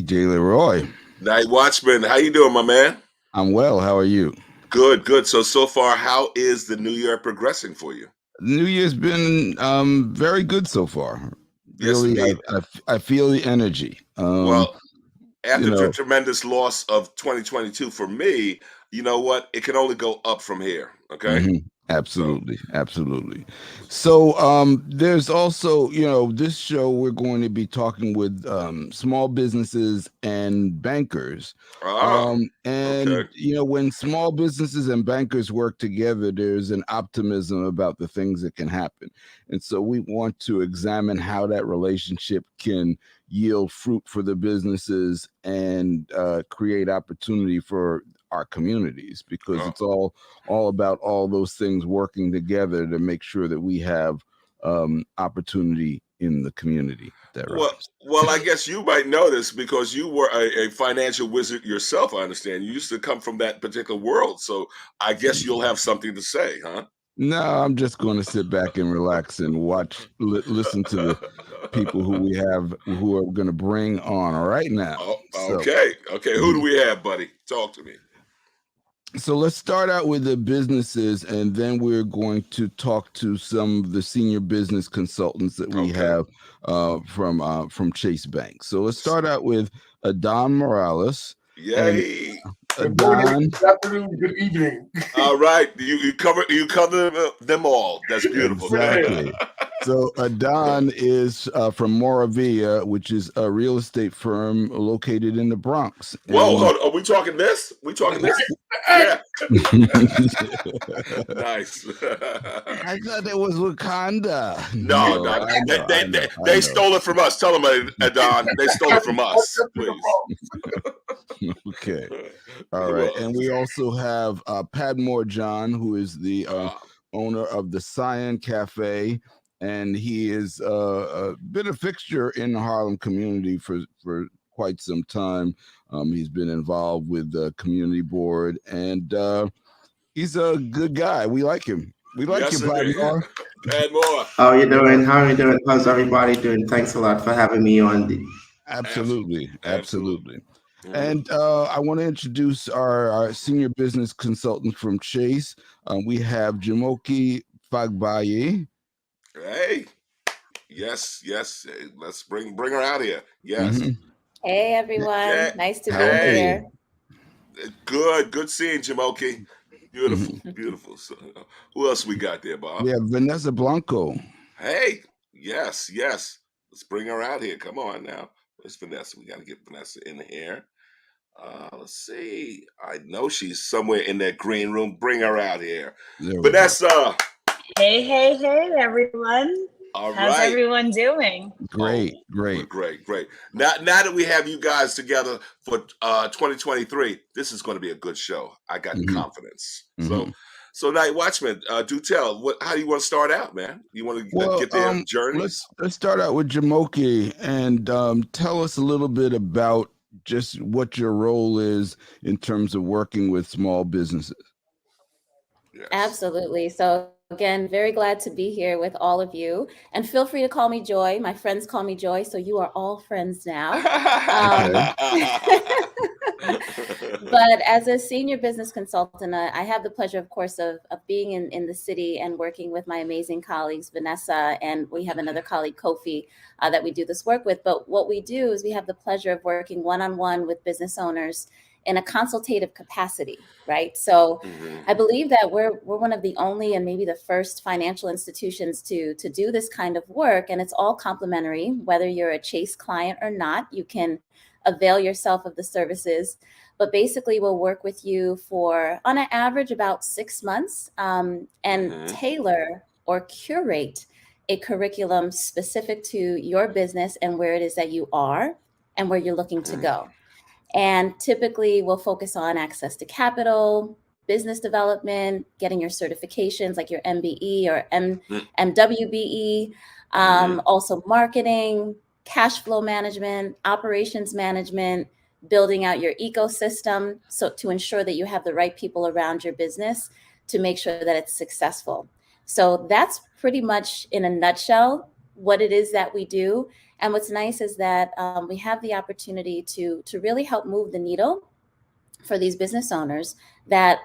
DJ LeRoy. NightWatchman, how you doing, my man? I'm well. How are you? Good. So far, how is the new year progressing for you? The New Year's been very good so far. Yes, Really, indeed. I feel the energy. Well, after you the know, tremendous loss of 2022 for me, you know what? It can only go up from here. Okay. So, absolutely. So there's also, this show we're going to be talking with small businesses and bankers. okay. When small businesses and bankers work together, there's an optimism about the things that can happen. And so we want to examine how that relationship can yield fruit for the businesses and create opportunity for our communities, because it's all about all those things working together to make sure that we have opportunity in the community. That rhymes. Well, I guess you might know this because you were a financial wizard yourself. I understand you used to come from that particular world, so I guess you'll have something to say, huh? No, I'm just going to sit back and relax and listen to the people who are going to bring on right now. Oh, So, okay. Who do we have, buddy? Talk to me. So let's start out with the businesses, and then we're going to talk to some of the senior business consultants that we have from Chase Bank. So let's start out with Adan Morales. Yay! Good morning, good afternoon, good evening. All right, you cover them all. That's beautiful. Exactly. So Adan is from Moravilla, which is a real estate firm located in the Bronx. Whoa, hold on. Are we talking this? Yeah. Nice. I thought it was Wakanda. No. They stole it from us. Tell them, Adan, they stole it from us, please. Okay. All right. And we also have Padmore John, who is the owner of the Tsion Cafe. And he has been a fixture in the Harlem community for quite some time. He's been involved with the community board, and he's a good guy. We like him. We like you, Padmore. Padmore. How are you doing? How's everybody doing? Thanks a lot for having me on. Absolutely. And I want to introduce our senior business consultant from Chase. We have Jumoke Fagbayi. Hey, yes. Let's bring her out here. Yes. Hey everyone, nice to be here. Good seeing Jumoke. Beautiful. So, who else we got there, Bob? We have Vanessa Blanco. Hey, yes. Let's bring her out here. Come on now. Where's Vanessa? We got to get Vanessa in here. Let's see. I know she's somewhere in that green room. Bring her out here. Vanessa. Hey, everyone. All How's right. everyone doing? Great. Now that we have you guys together for 2023, this is going to be a good show. I got confidence. So NightWatchman, do tell. How do you want to start out, man? You want to get their journeys? Let's start out with Jumoke and tell us a little bit about just what your role is in terms of working with small businesses. Yes. Absolutely. So again, very glad to be here with all of you, and feel free to call me Joy. My friends call me Joy, so you are all friends now. But as a senior business consultant, I have the pleasure, of course, of being in the city and working with my amazing colleagues, Vanessa, and we have another colleague, Kofi, that we do this work with. But what we do is we have the pleasure of working one-on-one with business owners in a consultative capacity, right? So I believe that we're one of the only and maybe the first financial institutions to do this kind of work, and it's all complimentary. Whether you're a Chase client or not, you can avail yourself of the services. But basically, we'll work with you for, on an average, about 6 months, and tailor or curate a curriculum specific to your business and where it is that you are and where you're looking to go. And typically we'll focus on access to capital, business development, getting your certifications like your MBE or MWBE, also marketing, cash flow management, operations management, building out your ecosystem, so to ensure that you have the right people around your business to make sure that it's successful. So that's pretty much in a nutshell what it is that we do. And what's nice is that we have the opportunity to really help move the needle for these business owners that,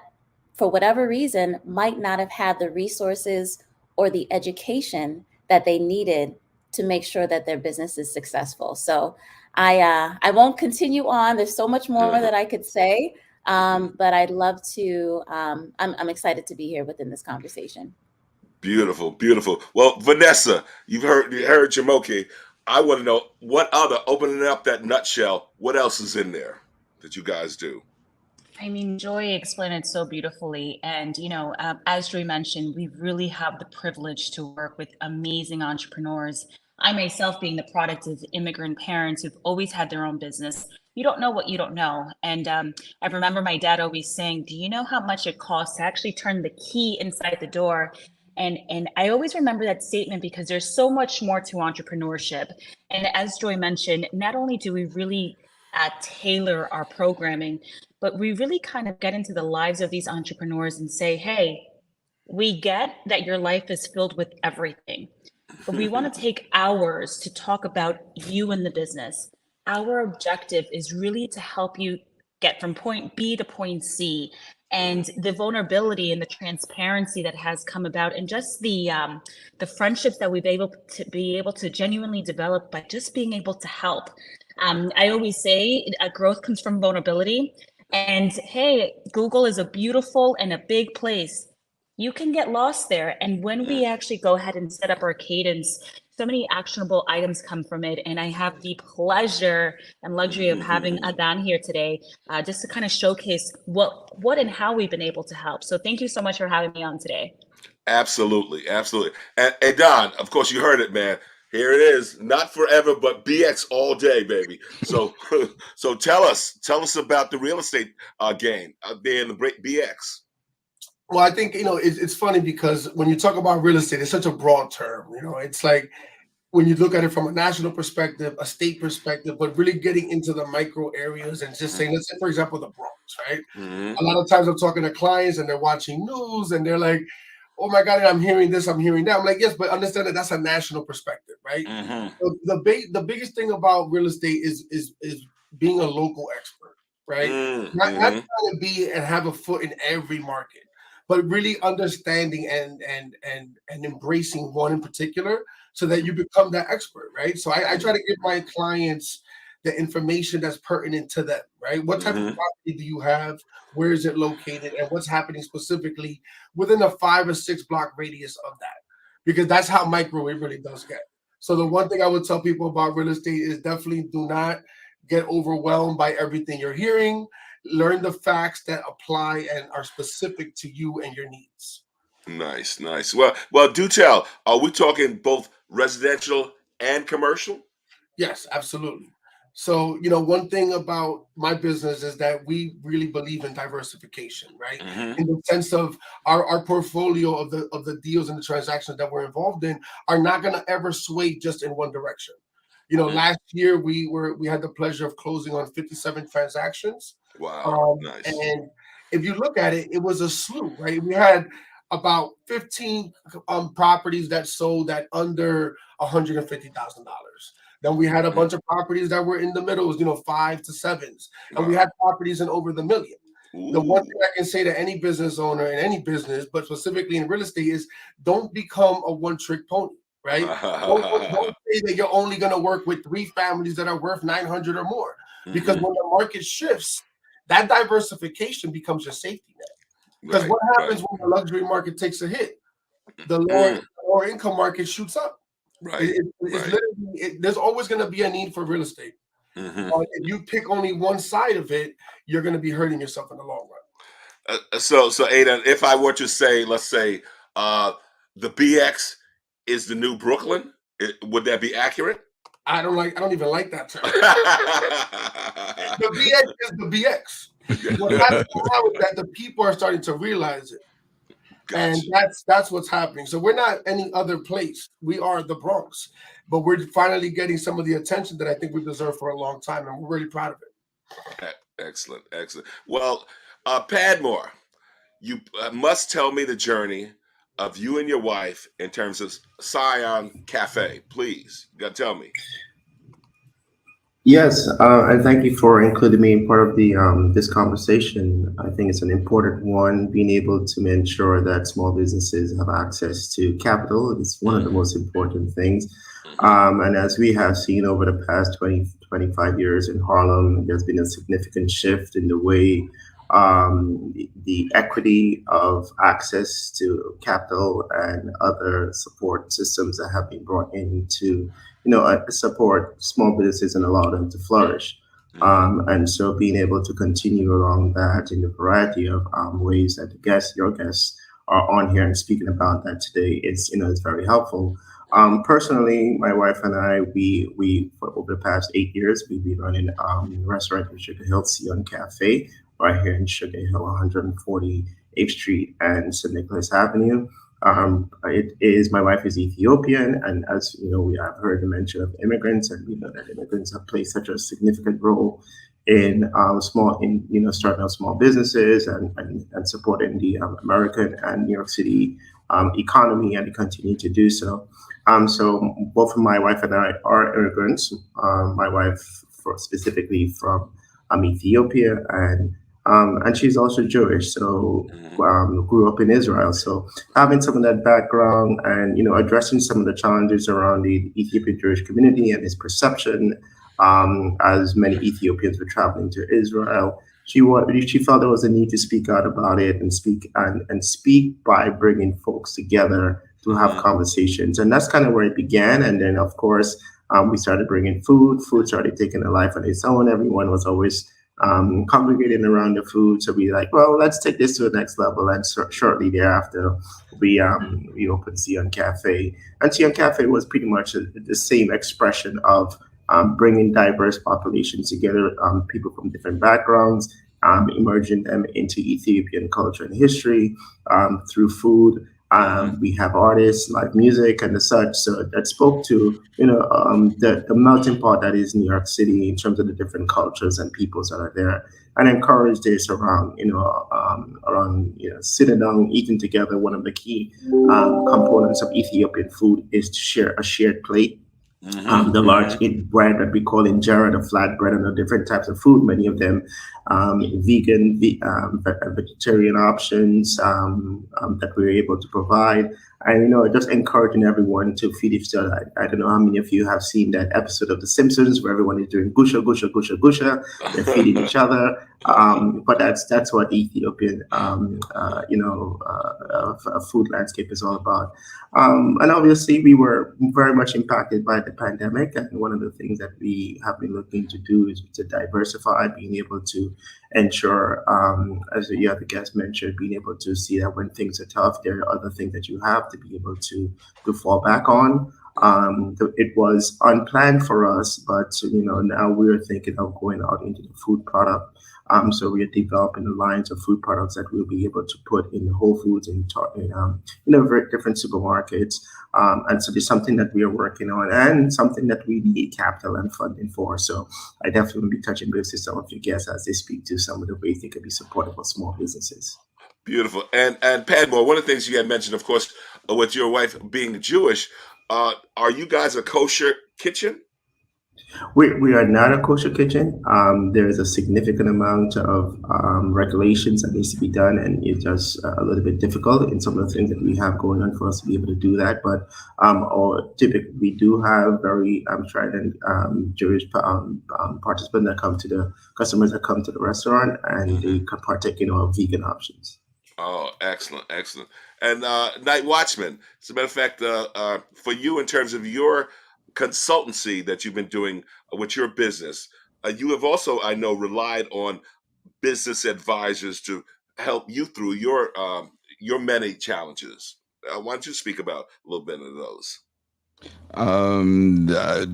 for whatever reason, might not have had the resources or the education that they needed to make sure that their business is successful. So I won't continue on. There's so much more that I could say, but I'd love to. I'm excited to be here within this conversation. Beautiful, beautiful. Well, Vanessa, you heard Jumoke. I want to know what other, opening up that nutshell, what else is in there that you guys do? I mean, Joy explained it so beautifully. And, as Joy mentioned, we really have the privilege to work with amazing entrepreneurs. I myself, being the product of immigrant parents who've always had their own business, you don't know what you don't know. And I remember my dad always saying, do you know how much it costs to actually turn the key inside the door? And I always remember that statement because there's so much more to entrepreneurship. And as Joy mentioned, not only do we really tailor our programming, but we really kind of get into the lives of these entrepreneurs and say, hey, we get that your life is filled with everything, but we want to take hours to talk about you and the business. Our objective is really to help you get from point B to point C. And the vulnerability and the transparency that has come about, and just the friendships that we've be able to genuinely develop by just being able to help. I always say growth comes from vulnerability. And hey, Google is a beautiful and a big place. You can get lost there. And when we actually go ahead and set up our cadence, so many actionable items come from it. And I have the pleasure and luxury of having Adan here today, just to kind of showcase what and how we've been able to help. So thank you so much for having me on today. Absolutely, absolutely. And Adan, of course, you heard it, man. Here it is, not forever, but BX all day, baby. So, so tell us about the real estate game there in the BX. Well, I think, it's funny because when you talk about real estate, it's such a broad term. It's like when you look at it from a national perspective, a state perspective, but really getting into the micro areas and just saying, let's say, for example, the Bronx, right? A lot of times I'm talking to clients and they're watching news and they're like, oh my God, I'm hearing this, I'm hearing that. I'm like, yes, but understand that that's a national perspective, right? So the biggest thing about real estate is being a local expert, right? Not trying to be and have a foot in every market, but really understanding and embracing one in particular so that you become that expert, right? So I try to give my clients the information that's pertinent to them, right? What type of property do you have? Where is it located? And what's happening specifically within a 5 or 6 block radius of that? Because that's how micro it really does get. So the one thing I would tell people about real estate is definitely do not get overwhelmed by everything you're hearing. Learn the facts that apply and are specific to you and your needs. Nice, nice. Well, do tell. Are we talking both residential and commercial? Yes, absolutely. So, one thing about my business is that we really believe in diversification, right? In the sense of our portfolio of the deals and the transactions that we're involved in are not going to ever sway just in one direction. Last year we had the pleasure of closing on 57 transactions. Wow, nice. And if you look at it, it was a slew, right? We had about 15 properties that sold at under $150,000. Then we had a bunch of properties that were in the middle, 5 to 7s. And we had properties in over the million. The one thing I can say to any business owner in any business, but specifically in real estate, is don't become a one-trick pony, right? Don't say that you're only going to work with 3 families that are worth 900 or more. Because when the market shifts, that diversification becomes your safety net. Because what happens when the luxury market takes a hit? The lower income market shoots up. Right. Literally, there's always going to be a need for real estate. If you pick only one side of it, you're going to be hurting yourself in the long run. So Adan, if I were to say, let's say, the BX is the new Brooklyn, would that be accurate? I don't even like that term. The BX is the BX. What happens now is that the people are starting to realize it. Gotcha. And that's what's happening. So we're not any other place. We are the Bronx, but we're finally getting some of the attention that I think we deserve for a long time, and we're really proud of it. Excellent. Well, Padmore, you must tell me the journey of you and your wife in terms of Tsion Cafe? Please, you gotta tell me. Yes, and thank you for including me in part of the this conversation. I think it's an important one. Being able to ensure that small businesses have access to capital is one of the most important things. And as we have seen over the past 20, 25 years in Harlem, there's been a significant shift in the way the equity of access to capital and other support systems that have been brought in to, support small businesses and allow them to flourish. And so being able to continue along that in a variety of ways that your guests are on here and speaking about that today is very helpful. Personally, my wife and I, we for over the past 8 years, we've been running a restaurant in Sugar Hill, Tsion Cafe, right here in Sugar Hill, 148th Street and St. Nicholas Avenue. My wife is Ethiopian, and as you know, we have heard the mention of immigrants, and we know that immigrants have played such a significant role in starting out small businesses and supporting the American and New York City economy, and they continue to do so. So both my wife and I are immigrants. My wife specifically from Ethiopia, and she's also Jewish, so grew up in Israel. So having some of that background and addressing some of the challenges around the Ethiopian Jewish community and its perception, as many Ethiopians were traveling to Israel, she felt there was a need to speak out about it and speak by bringing folks together to have conversations, and that's kind of where it began. And then, of course, we started bringing food. Food started taking a life on its own. Everyone was always congregating around the food. So we like, well, let's take this to the next level. And shortly thereafter, we opened Tsion Cafe. And Tsion Cafe was pretty much the same expression of bringing diverse populations together, people from different backgrounds, emerging them into Ethiopian culture and history through food. We have artists, live music, and the such. So that spoke to the melting pot that is New York City in terms of the different cultures and peoples that are there, and encourage this around sitting down, eating together. One of the key components of Ethiopian food is to share a shared plate. The large bread that we call injera, the flat bread, and the different types of food, many of them vegan, vegetarian options that we're able to provide. And, just encouraging everyone to feed each other. I don't know how many of you have seen that episode of The Simpsons where everyone is doing gusha, gusha, gusha, gusha. They're feeding each other. But that's what Ethiopian, food landscape is all about. And obviously, we were very much impacted by the pandemic. And one of the things that we have been looking to do is to diversify, being able to ensure, as the other guest mentioned, being able to see that when things are tough, there are other things that you have to be able to fall back on. It was unplanned for us, but now we're thinking of going out into the food product. So we are developing the lines of food products that we'll be able to put in Whole Foods and very different supermarkets. And so there's something that we are working on and something that we need capital and funding for. So I definitely will be touching base with some of your guests as they speak to some of the ways they could be supportive of small businesses. Beautiful. And Padmore, one of the things you had mentioned, of course, with your wife being Jewish, are you guys a kosher kitchen? We are not a kosher kitchen. There is a significant amount of regulations that needs to be done, and it's just a little bit difficult in some of the things that we have going on for us to be able to do that. But typically, we do have very trident Jewish participants that come to the customers that come to the restaurant, and they can partake in our vegan options. Oh, excellent, excellent. And NightWatchman, as a matter of fact, for you in terms of your consultancy that you've been doing with your business, you have also, I know, relied on business advisors to help you through your many challenges. Why don't you speak about a little bit of those? I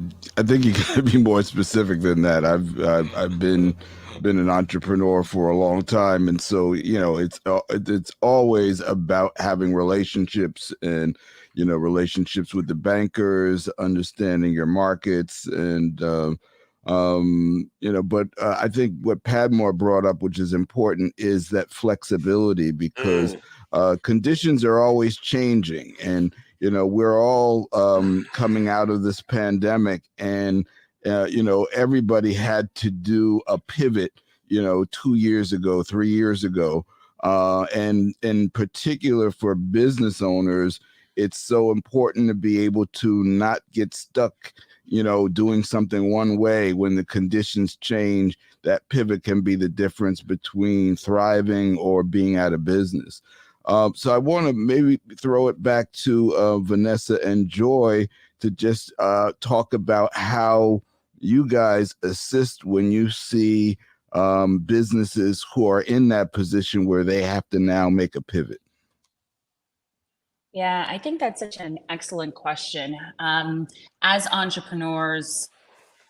think you got to be more specific than that. I've been an entrepreneur for a long time, and so it's always about having relationships and relationships with the bankers, understanding your markets, and but I think what Padmore brought up, which is important, is that flexibility, because conditions are always changing, and we're all coming out of this pandemic, and everybody had to do a pivot 2 years ago, 3 years ago, and in particular for business owners, it's so important to be able to not get stuck doing something one way. When the conditions change, that pivot can be the difference between thriving or being out of business. So I want to maybe throw it back to Vanessa and Joy to just talk about how you guys assist when you see businesses who are in that position where they have to now make a pivot. Yeah, I think that's such an excellent question. As entrepreneurs,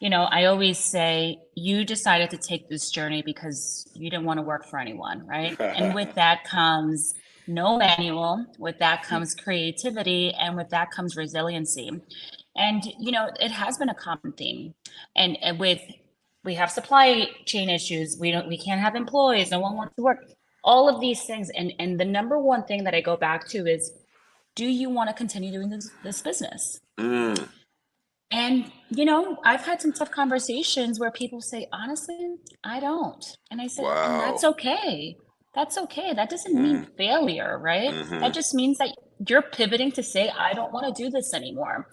I always say you decided to take this journey because you didn't want to work for anyone, right? And with that comes no manual, with that comes creativity, and with that comes resiliency. And, it has been a common theme. And we have supply chain issues. We can't have employees. No one wants to work. All of these things. And the number one thing that I go back to is, do you want to continue doing this business? Mm. And, I've had some tough conversations where people say, honestly, I don't. And I said, Wow. and that's okay. That's okay. That doesn't mean failure, right? That just means that you're pivoting to say, I don't want to do this anymore.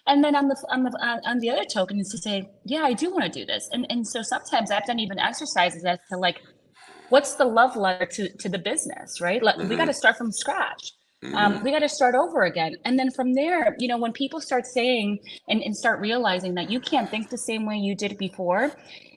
And then on the other token is to say, yeah, I do want to do this. And so sometimes I've done even exercises as to like, what's the love letter to the business, right? Like, we got to start from scratch. We got to start over again. And then from there, when people start saying and start realizing that you can't think the same way you did before,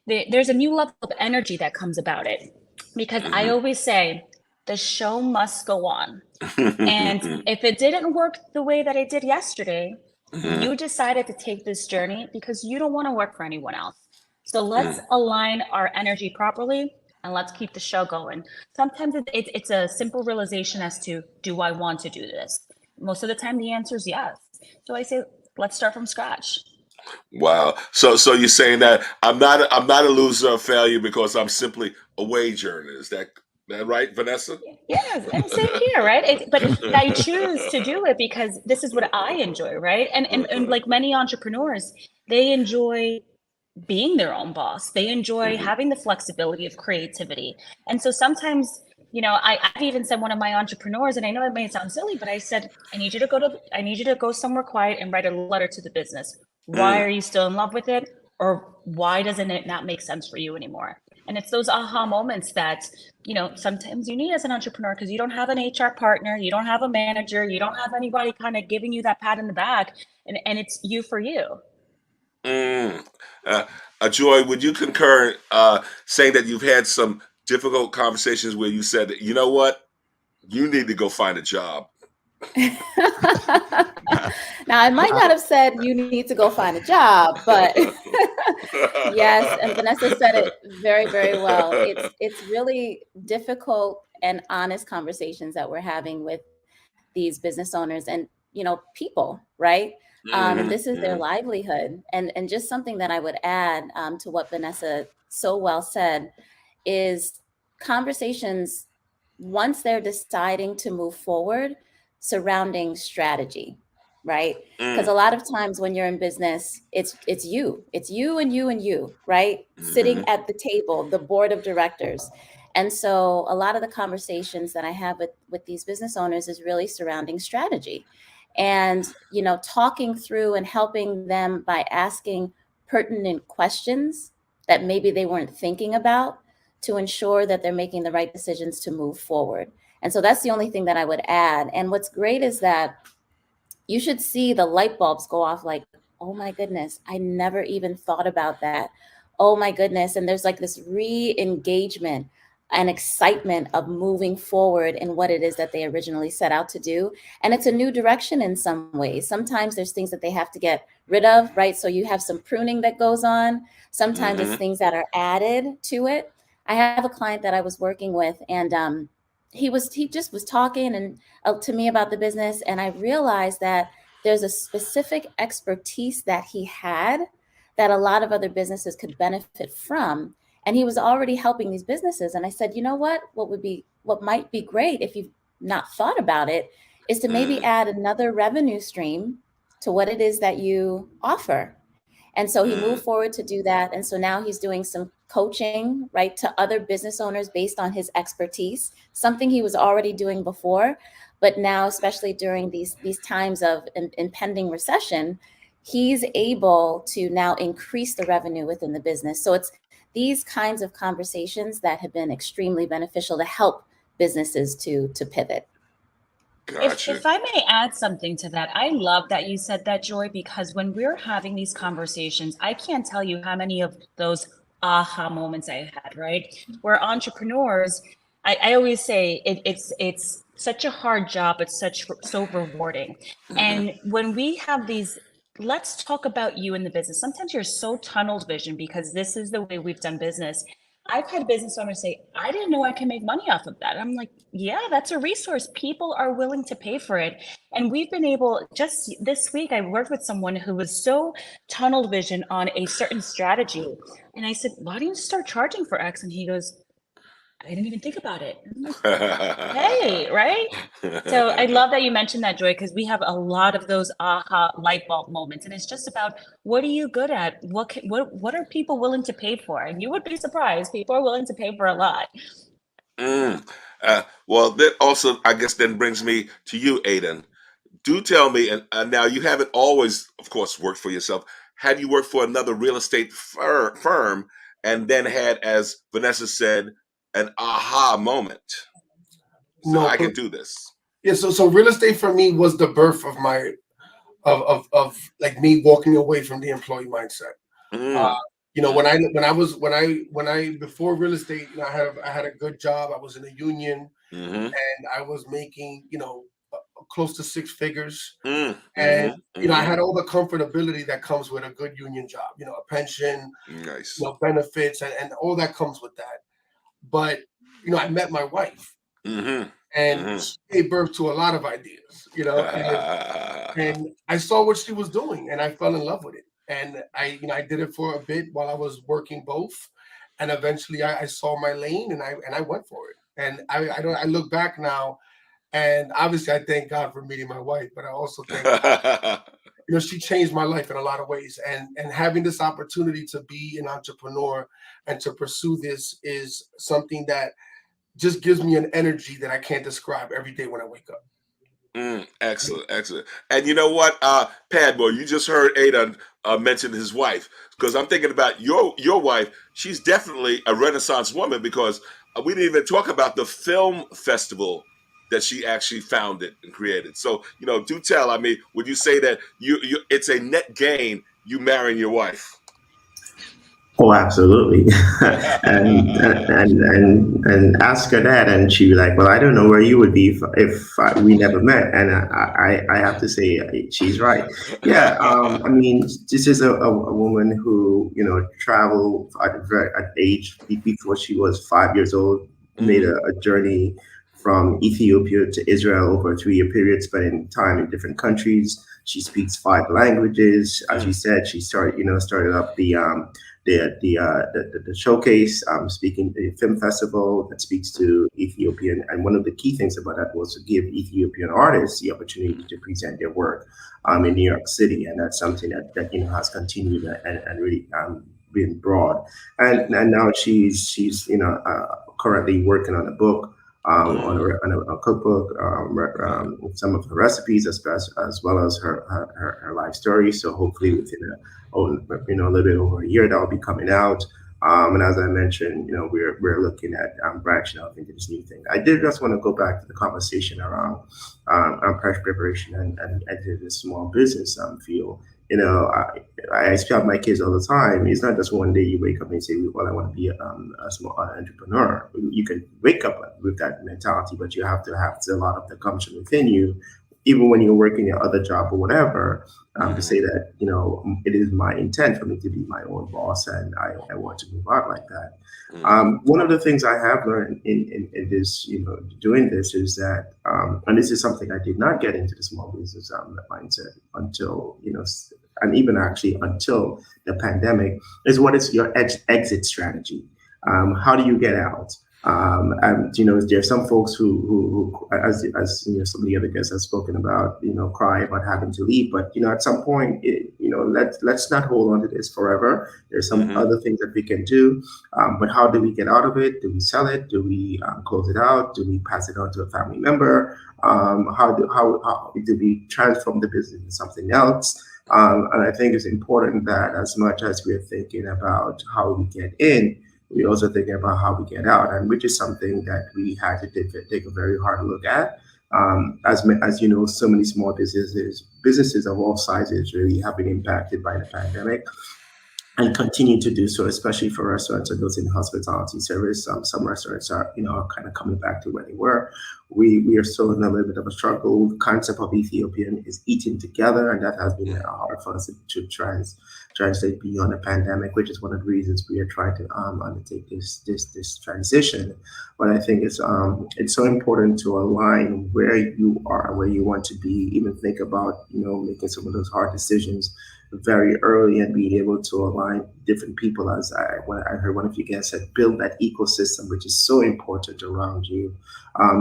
there's a new level of energy that comes about it. Because I always say, the show must go on. And if it didn't work the way that it did yesterday, you decided to take this journey because you don't want to work for anyone else. So let's align our energy properly. And let's keep the show going. Sometimes it's a simple realization as to, do I want to do this? Most of the time, the answer is yes. So I say, let's start from scratch. Wow. So you're saying that I'm not a loser or failure because I'm simply a wage earner. Is that right, Vanessa? Yes, and same here, right? But I choose to do it because this is what I enjoy, right? And like many entrepreneurs, they enjoy being their own boss. They enjoy having the flexibility of creativity. And so sometimes, I've even said one of my entrepreneurs, and I know it may sound silly, but I said, I need you to go somewhere quiet and write a letter to the business. Why are you still in love with it? Or why doesn't it not make sense for you anymore? And it's those aha moments that, sometimes you need as an entrepreneur, because you don't have an HR partner, you don't have a manager, you don't have anybody kind of giving you that pat in the back, and it's you for you. Joy, would you concur saying that you've had some difficult conversations where you said, you know what, you need to go find a job? Now, I might not have said you need to go find a job, but yes, and Vanessa said it very, very well. It's really difficult and honest conversations that we're having with these business owners and people, right? This is their livelihood. And just something that I would add to what Vanessa so well said is conversations, once they're deciding to move forward, surrounding strategy, right? Because a lot of times when you're in business, it's you and you, right? Sitting at the table, the board of directors. And so a lot of the conversations that I have with these business owners is really surrounding strategy. And, talking through and helping them by asking pertinent questions that maybe they weren't thinking about to ensure that they're making the right decisions to move forward. And so that's the only thing that I would add. And what's great is that you should see the light bulbs go off like, oh my goodness, I never even thought about that. Oh my goodness. And there's like this re-engagement and excitement of moving forward in what it is that they originally set out to do. And it's a new direction in some ways. Sometimes there's things that they have to get rid of, right? So you have some pruning that goes on. Sometimes it's things that are added to it. I have a client that I was working with, and he just was talking and to me about the business. And I realized that there's a specific expertise that he had that a lot of other businesses could benefit from. And he was already helping these businesses. And I said, you know what might be great if you not thought about it, is to maybe add another revenue stream to what it is that you offer. And so he moved forward to do that. And so now he's doing some coaching, right, to other business owners based on his expertise, something he was already doing before. But now, especially during these times of impending recession, he's able to now increase the revenue within the business. So it's these kinds of conversations that have been extremely beneficial to help businesses to pivot. Gotcha. If I may add something to that, I love that you said that, Joy, because when we're having these conversations, I can't tell you how many of those aha moments I had, right? Where entrepreneurs, I always say it's such a hard job, but so rewarding. And when we have these, let's talk about you in the business. Sometimes you're so tunnel vision because this is the way we've done business. I've had business owners say, I didn't know I can make money off of that. I'm like, yeah, that's a resource. People are willing to pay for it. And we've been able, just this week, I worked with someone who was so tunnel vision on a certain strategy. And I said, why don't you start charging for X? And he goes, I didn't even think about it. Hey, right? So I love that you mentioned that, Joy, because we have a lot of those aha light bulb moments, and it's just about what are you good at? What are people willing to pay for? And you would be surprised, people are willing to pay for a lot. Well, that also, I guess, then brings me to you, Adan. Do tell me, and now you haven't always, of course, worked for yourself. Have you worked for another real estate firm and then had, as Vanessa said, an aha moment? So no, I can do this. Yeah, so real estate for me was the birth of my of like me walking away from the employee mindset. You know, when I before real estate, you know, I had a good job. I was in a union, and I was making, you know, close to six figures, and you know, I had all the comfortability that comes with a good union job. You know, a pension, nice, you know, benefits, and all that comes with that. But you know, I met my wife, and she gave birth to a lot of ideas. You know, and I saw what she was doing, and I fell in love with it. And I did it for a bit while I was working both, and eventually I saw my lane, and I went for it. And I look back now, and obviously I thank God for meeting my wife, but I also thank God, you know, she changed my life in a lot of ways. And having this opportunity to be an entrepreneur and to pursue this is something that just gives me an energy that I can't describe every day when I wake up. Excellent. And you know what, Padmore, you just heard Adan mention his wife, because I'm thinking about your wife. She's definitely a Renaissance woman, because we didn't even talk about the film festival that she actually founded and created. So, you know, do tell. I mean, would you say that you it's a net gain you marrying your wife? Oh, absolutely. and ask her that, and she'd be like, "Well, I don't know where you would be if we never met." And I have to say, she's right. Yeah. I mean, this is a woman who, you know, traveled at age before she was 5 years old, made a journey from Ethiopia to Israel over a 3-year period, spending time in different countries. She speaks 5 languages. As you said, she started up the showcase, speaking the film festival that speaks to Ethiopian. And one of the key things about that was to give Ethiopian artists the opportunity to present their work in New York City. And that's something that you know, has continued and really been broad. And now she's you know, currently working on a book, on a cookbook, with some of her recipes, as well as her life story. So hopefully within a little bit over a year, that will be coming out. And as I mentioned, you know, we're looking at branching out into this new thing. I did just want to go back to the conversation around preparation and the small business field. You know, I tell my kids all the time, it's not just one day you wake up and say, well, I want to be a small entrepreneur. You can wake up with that mentality, but you have to have a lot of the gumption within you, even when you're working your other job or whatever, to say that, you know, it is my intent for me to be my own boss, and I want to move out like that. One of the things I have learned in this, you know, doing this is that, and this is something I did not get into the small business mindset until, you know, and even actually until the pandemic, is what is your exit strategy? How do you get out? And there are some folks who as some of the other guests have spoken about, cry about having to leave. But at some point, let's not hold on to this forever. There's some other things that we can do. But how do we get out of it? Do we sell it? Do we close it out? Do we pass it on to a family member? How do we transform the business into something else? And I think it's important that as much as we're thinking about how we get in, we also thinking about how we get out, and which is something that we had to take a very hard look at. As you know, so many small businesses of all sizes really have been impacted by the pandemic, and continue to do so, especially for restaurants and those in hospitality service. Some restaurants are, kind of coming back to where they were. We are still in a little bit of a struggle. The concept of Ethiopian is eating together, and that has been hard for us to translate beyond the pandemic, which is one of the reasons we are trying to undertake this transition. But I think it's so important to align where you are, where you want to be, even think about making some of those hard decisions very early and being able to align different people. As I heard one of you guys said, build that ecosystem, which is so important around you,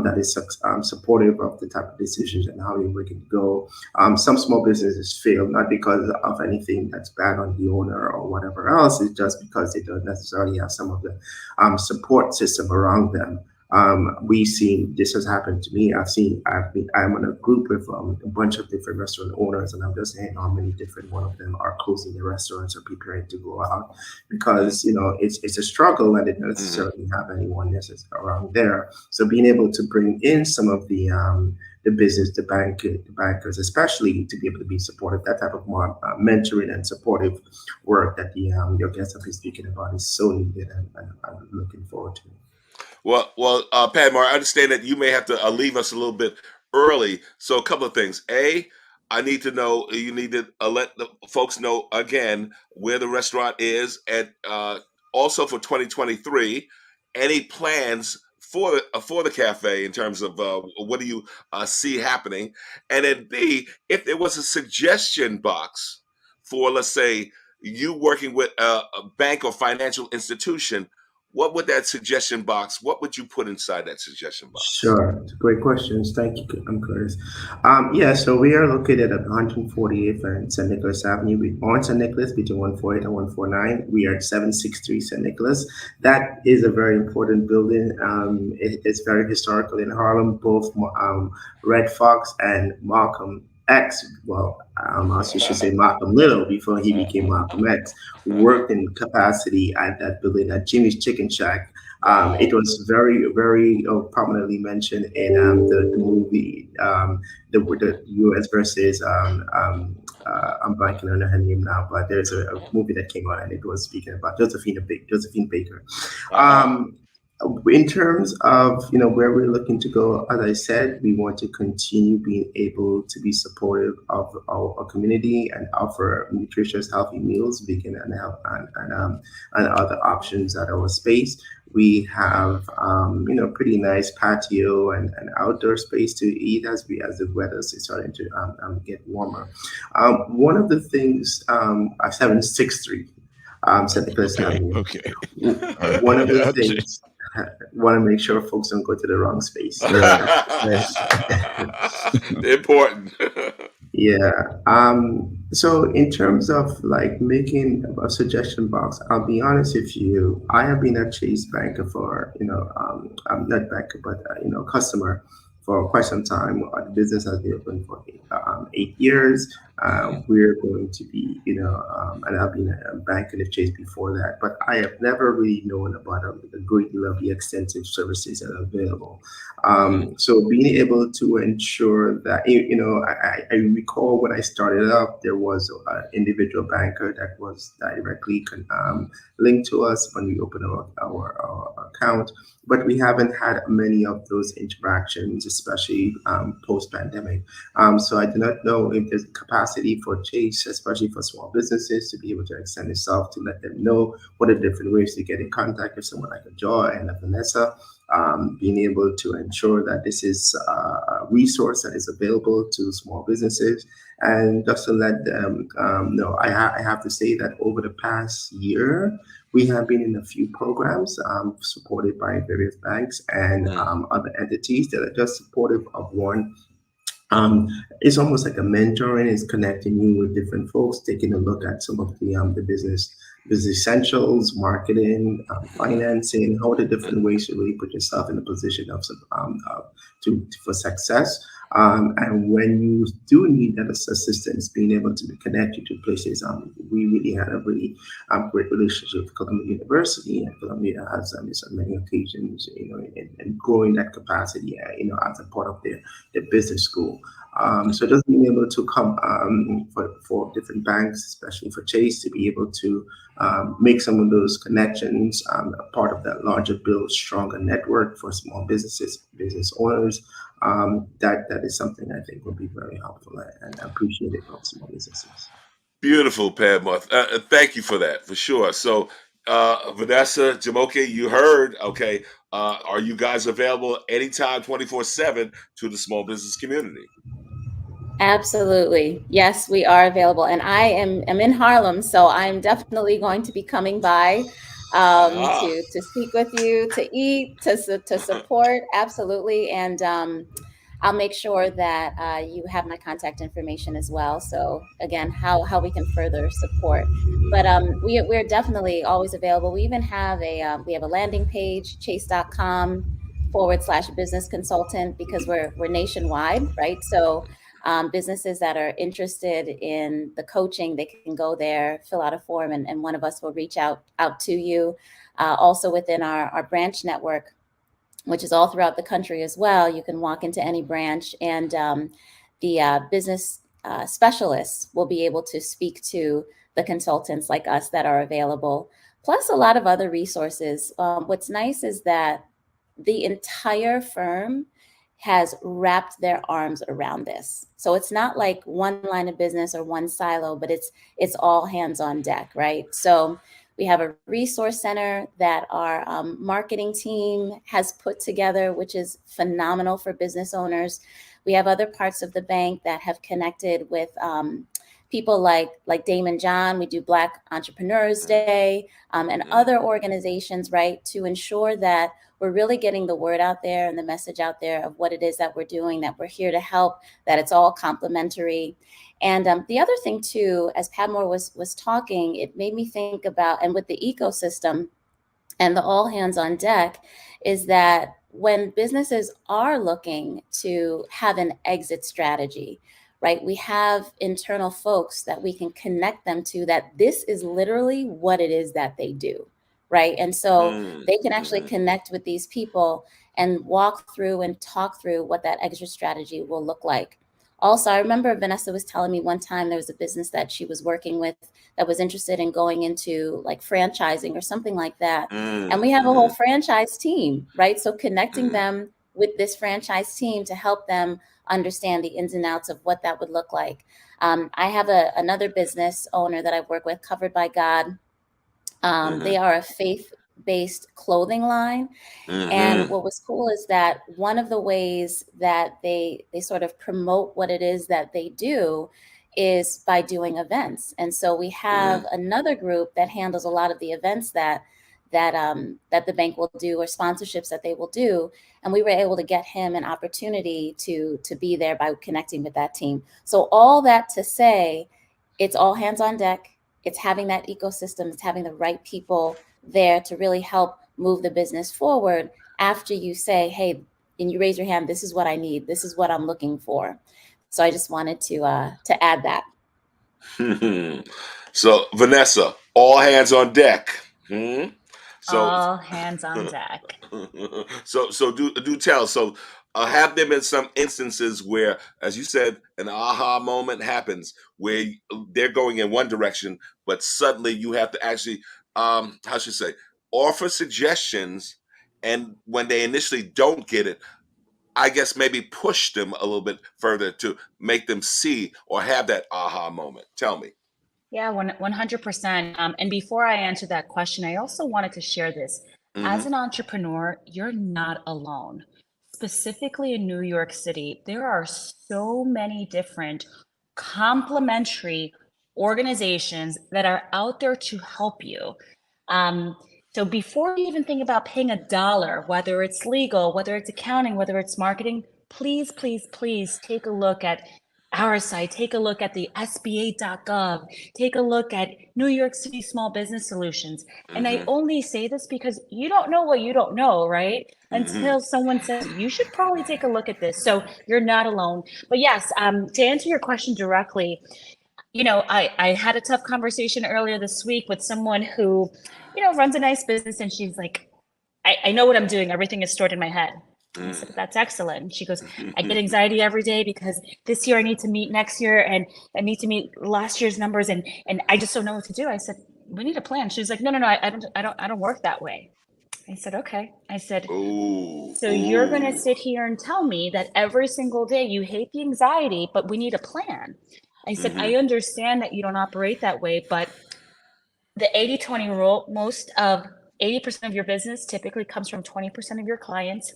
that is supportive of the type of decisions and how you're going to go. Some small businesses fail not because of anything that's bad on the owner or whatever else. It's just because they don't necessarily have some of the support system around them. We've seen this has happened to me. I'm in a group with a bunch of different restaurant owners, and I'm just saying how many different one of them are closing their restaurants or preparing to go out because it's a struggle and they don't necessarily have anyone necessarily around there. So being able to bring in some of the business, the bankers, especially to be able to be supportive, that type of more mentoring and supportive work that your guests have been speaking about is so needed, and I'm looking forward to it. Well, Padmore, I understand that you may have to leave us a little bit early. So a couple of things. A, I need to know, you need to let the folks know again where the restaurant is, and also for 2023, any plans for the cafe in terms of what do you see happening? And then B, if there was a suggestion box for, let's say, you working with a bank or financial institution, what would that suggestion box, what would you put inside that suggestion box? Sure. Great questions. Thank you, Curtis. So we are located at 148th and St. Nicholas Avenue. We're on St. Nicholas between 148 and 149. We are at 763 St. Nicholas. That is a very important building. It's very historical in Harlem. Both Red Fox and Malcolm X, I should say Malcolm Little before he became Malcolm X, worked in capacity at that building at Jimmy's Chicken Shack. It was very, very prominently mentioned in the movie, the U.S. versus, I'm blanking on her name now, but there's a movie that came out and it was speaking about Josephine Baker. In terms of where we're looking to go, as I said, we want to continue being able to be supportive of our community and offer nutritious, healthy meals, vegan and other options at our space. We have pretty nice patio and outdoor space to eat as the weather is starting to get warmer. One of the things, 763 St. Nicholas Avenue. Okay. One of the things. Want to make sure folks don't go to the wrong space. Important. Yeah. So in terms of making a suggestion box, I'll be honest with you. I have been a Chase banker for not banker but customer for quite some time. The business has been open for 8 years. We're going to be, and I've been a banker at Chase before that, but I have never really known about a great deal of the extensive services that are available. So being able to ensure that, I recall when I started up, there was an individual banker that was directly linked to us when we opened our account, but we haven't had many of those interactions, especially post-pandemic. So I do not know if there's capacity for Chase, especially for small businesses, to be able to extend itself to let them know what are different ways to get in contact with someone like a Joy and a Vanessa, being able to ensure that this is resource that is available to small businesses. And just to let them know, I have to say that over the past year, we have been in a few programs supported by various banks and other entities that are just supportive of one. It's almost like a mentoring. It's connecting you with different folks, taking a look at some of the business essentials, marketing, financing, how the different ways to really put yourself in a position of for success. And when you do need that assistance, being able to connect you to places, we really had a really great relationship with Columbia University, and Columbia has on many occasions, and growing that capacity, as a part of their business school. So just being able to come for different banks, especially for Chase, to be able to make some of those connections, a part of that larger build stronger network for small businesses, business owners. That is something I think will be very helpful and appreciated from small businesses. Beautiful, Padmore. Thank you for that, for sure. So, Vanessa, Jumoke, you heard, okay. Are you guys available anytime, 24/7 to the small business community? Absolutely. Yes, we are available. And I am in Harlem, so I'm definitely going to be coming by to speak with you, to eat, to support. Absolutely. And I'll make sure that you have my contact information as well. So again, how we can further support. But we're definitely always available. We even have a landing page, chase.com/business consultant, because we're nationwide, right? So businesses that are interested in the coaching, they can go there, fill out a form, and one of us will reach out to you. Also within our branch network, which is all throughout the country as well, you can walk into any branch, and the business specialists will be able to speak to the consultants like us that are available, plus a lot of other resources. What's nice is that the entire firm has wrapped their arms around this. So it's not like one line of business or one silo, but it's all hands on deck, right? So we have a resource center that our marketing team has put together, which is phenomenal for business owners. We have other parts of the bank that have connected with people like Damon John. We do Black Entrepreneurs Day and other organizations, right, to ensure that we're really getting the word out there and the message out there of what it is that we're doing, that we're here to help, that it's all complimentary. And the other thing too, as Padmore was talking, it made me think about, and with the ecosystem and the all hands on deck, is that when businesses are looking to have an exit strategy, right, we have internal folks that we can connect them to, that this is literally what it is that they do. Right. And so they can actually connect with these people and walk through and talk through what that exit strategy will look like. Also, I remember Vanessa was telling me one time there was a business that she was working with that was interested in going into like franchising or something like that. And we have a whole franchise team, right? So connecting them with this franchise team to help them understand the ins and outs of what that would look like. I have another business owner that I work with, Covered by God. They are a faith-based clothing line. And what was cool is that one of the ways that they sort of promote what it is that they do is by doing events. And so we have another group that handles a lot of the events that the bank will do, or sponsorships that they will do. And we were able to get him an opportunity to be there by connecting with that team. So all that to say, it's all hands on deck. It's having that ecosystem, it's having the right people there to really help move the business forward after you say, hey, and you raise your hand, this is what I need, this is what I'm looking for. So I just wanted to add that. So Vanessa, all hands on deck. So all hands on deck. So do tell. So have there been some instances where, as you said, an aha moment happens where they're going in one direction, but suddenly you have to actually, how should I say, offer suggestions, and when they initially don't get it, I guess maybe push them a little bit further to make them see or have that aha moment. Tell me. Yeah, 100%. And before I answer that question, I also wanted to share this. As an entrepreneur, you're not alone. specifically in New York City, there are so many different complementary organizations that are out there to help you. So before you even think about paying $1, whether it's legal, whether it's accounting, whether it's marketing, please, please, please take a look at our site, take a look at the SBA.gov, take a look at New York City Small Business Solutions. And I only say this because you don't know what you don't know, right? Until someone says, you should probably take a look at this. So you're not alone. But yes, to answer your question directly, you know, I had a tough conversation earlier this week with someone who, you know, runs a nice business, and she's like, I know what I'm doing. Everything is stored in my head. I said, that's excellent. And she goes, I get anxiety every day because this year I need to meet next year, and I need to meet last year's numbers, and I just don't know what to do. I said, we need a plan. She's like, no, I don't work that way. I said, okay. I said, so you're going to sit here and tell me that every single day you hate the anxiety, but we need a plan. I said, I understand that you don't operate that way, but the 80-20 rule, most of 80% of your business typically comes from 20% of your clients.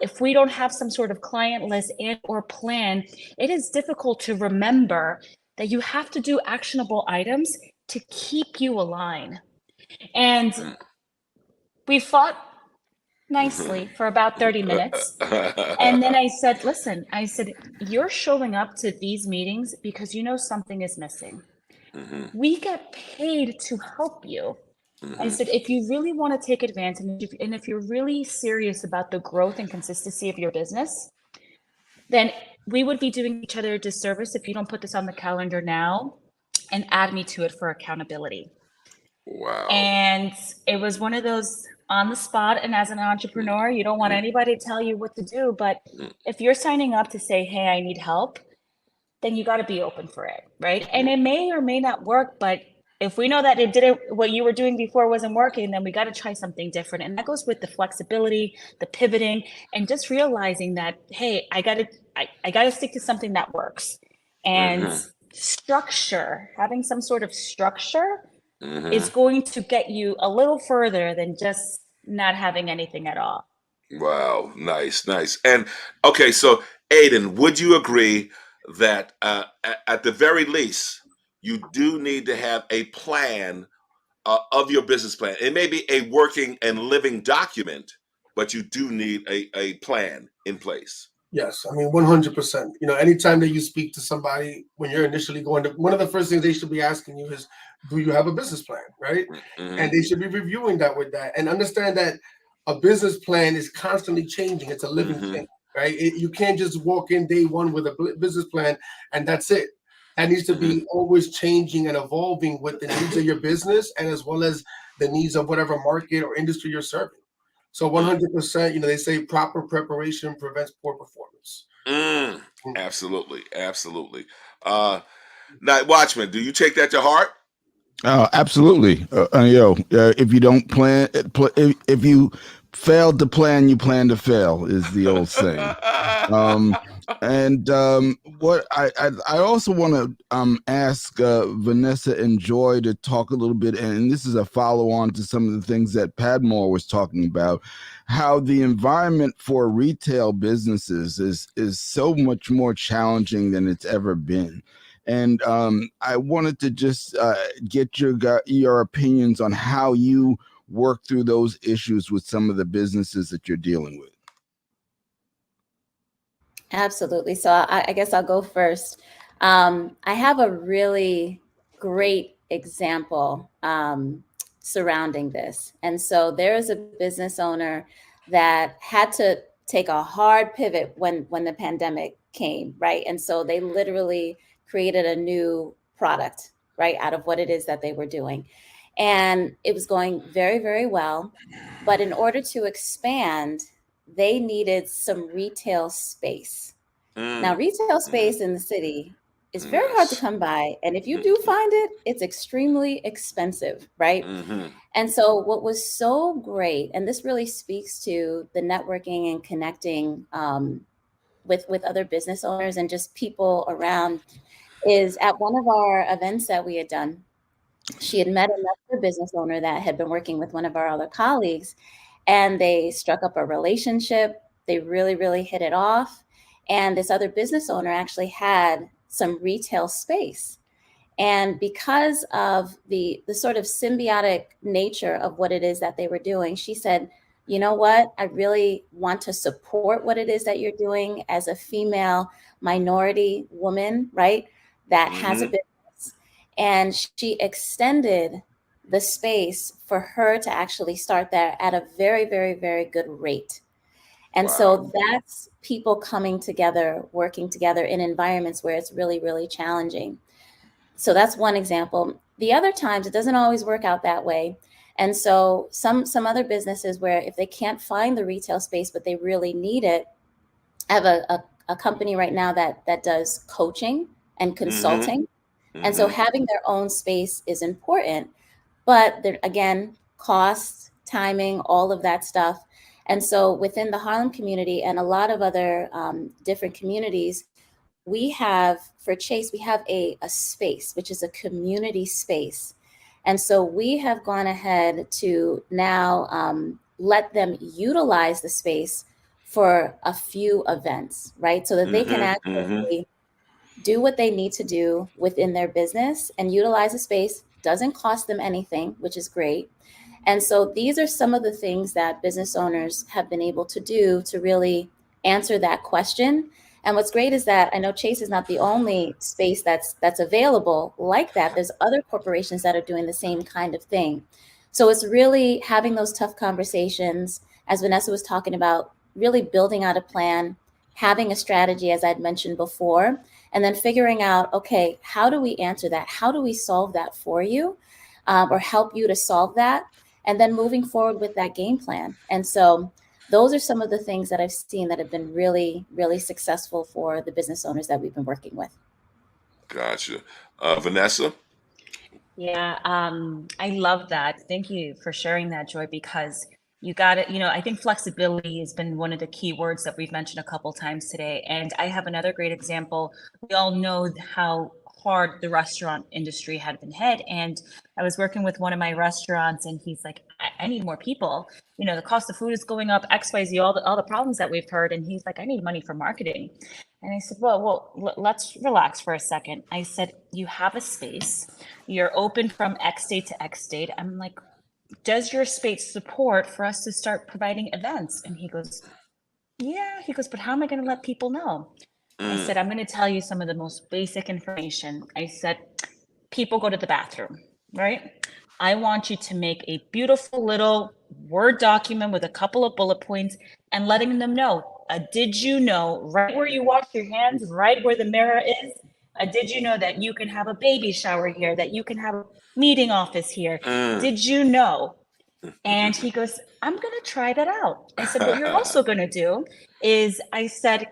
If we don't have some sort of client list and or plan, it is difficult to remember that you have to do actionable items to keep you aligned. And we fought nicely for about 30 minutes. And then I said, listen, I said, you're showing up to these meetings because you know something is missing. We get paid to help you. I said, if you really want to take advantage, and if you're really serious about the growth and consistency of your business, then we would be doing each other a disservice if you don't put this on the calendar now and add me to it for accountability. Wow. And it was one of those on the spot. And as an entrepreneur, you don't want anybody to tell you what to do. But if you're signing up to say, hey, I need help, then you got to be open for it, right? And it may or may not work, but if we know that it didn't, what you were doing before wasn't working, then we got to try something different. And that goes with the flexibility, the pivoting, and just realizing that, hey, I got to stick to something that works. And structure, having some sort of structure is going to get you a little further than just not having anything at all. Wow. Nice. And okay, so Adan, would you agree that at the very least, you do need to have a plan of your business plan? It may be a working and living document, but you do need a plan in place. Yes, I mean 100%. You know, anytime that you speak to somebody when you're initially going to, one of the first things they should be asking you is, do you have a business plan, right? And they should be reviewing that with that, and understand that a business plan is constantly changing. It's a living thing, right? You can't just walk in day one with a business plan and that's it. That needs to be always changing and evolving with the needs of your business, and as well as the needs of whatever market or industry you're serving. So 100%, you know, they say proper preparation prevents poor performance. Absolutely. NightWatchman, do you take that to heart? Absolutely. If you don't plan, if you failed to plan, you plan to fail is the old saying. What I also want to ask Vanessa and Joy to talk a little bit, and this is a follow on to some of the things that Padmore was talking about, how the environment for retail businesses is so much more challenging than it's ever been. And I wanted to just get your opinions on how you work through those issues with some of the businesses that you're dealing with. Absolutely. So I guess I'll go first. I have a really great example surrounding this. And so there is a business owner that had to take a hard pivot when the pandemic came, right? And so they literally created a new product, right, out of what it is that they were doing. And it was going very, very well. But in order to expand, they needed some retail space. Now, retail space in the city is very hard to come by. And if you do find it, it's extremely expensive, right? And so what was so great, and this really speaks to the networking and connecting with other business owners and just people around, is at one of our events that we had done, she had met another business owner that had been working with one of our other colleagues, and they struck up a relationship. They really, really hit it off. And this other business owner actually had some retail space. And because of the sort of symbiotic nature of what it is that they were doing, she said, you know what, I really want to support what it is that you're doing as a female minority woman, right? That has a business. And she extended the space for her to actually start there at a very, very, very good rate. And so that's people coming together, working together in environments where it's really, really challenging. So that's one example. The other times it doesn't always work out that way. And so some other businesses where if they can't find the retail space, but they really need it, I have a company right now that does coaching and consulting. And so having their own space is important, but there, again, costs, timing, all of that stuff. And so within the Harlem community and a lot of other different communities, we have, for Chase, we have a space, which is a community space. And so we have gone ahead to now let them utilize the space for a few events, right? So that they can actually do what they need to do within their business and utilize the space. Doesn't cost them anything, which is great. And so these are some of the things that business owners have been able to do to really answer that question. And what's great is that I know Chase is not the only space that's available like that. There's other corporations that are doing the same kind of thing. So it's really having those tough conversations, as Vanessa was talking about, really building out a plan, having a strategy, as I'd mentioned before, and then figuring out, okay, how do we answer that? How do we solve that for you or help you to solve that? And then moving forward with that game plan. And so those are some of the things that I've seen that have been really, really successful for the business owners that we've been working with. Gotcha. Vanessa? Yeah, I love that. Thank you for sharing that, Joy, because you got it. I think flexibility has been one of the key words that we've mentioned a couple times today. And I have another great example. We all know how hard the restaurant industry had been hit. And I was working with one of my restaurants and he's like, I need more people. The cost of food is going up, XYZ, all the problems that we've heard. And he's like, I need money for marketing. And I said, well, let's relax for a second. I said, you have a space. You're open from X date to X date. I'm like, does your space support for us to start providing events? And he goes, yeah. He goes, but how am I going to let people know? I said, I'm going to tell you some of the most basic information. I said, people go to the bathroom, right? I want you to make a beautiful little Word document with a couple of bullet points and letting them know, did you know right where you wash your hands, right where the mirror is? Did you know that you can have a baby shower here, that you can have a meeting office here? Did you know? And he goes, I'm going to try that out. I said, what you're also going to do is, I said,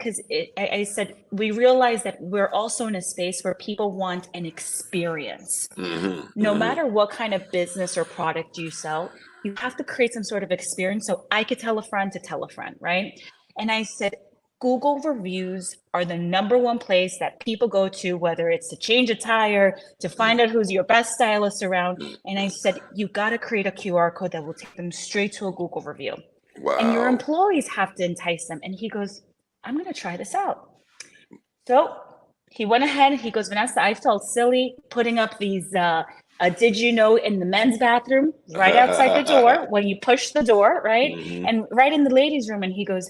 we realize that we're also in a space where people want an experience. No matter what kind of business or product you sell, you have to create some sort of experience. So I could tell a friend to tell a friend, right? And I said, Google reviews are the #1 place that people go to, whether it's to change a tire, to find out who's your best stylist around. And I said, you got to create a QR code that will take them straight to a Google review. Wow. And your employees have to entice them. And he goes, I'm going to try this out. So he went ahead and he goes, Vanessa, I felt silly putting up these, did you know, in the men's bathroom, right outside the door, when you push the door, right? And right in the ladies' room. And he goes,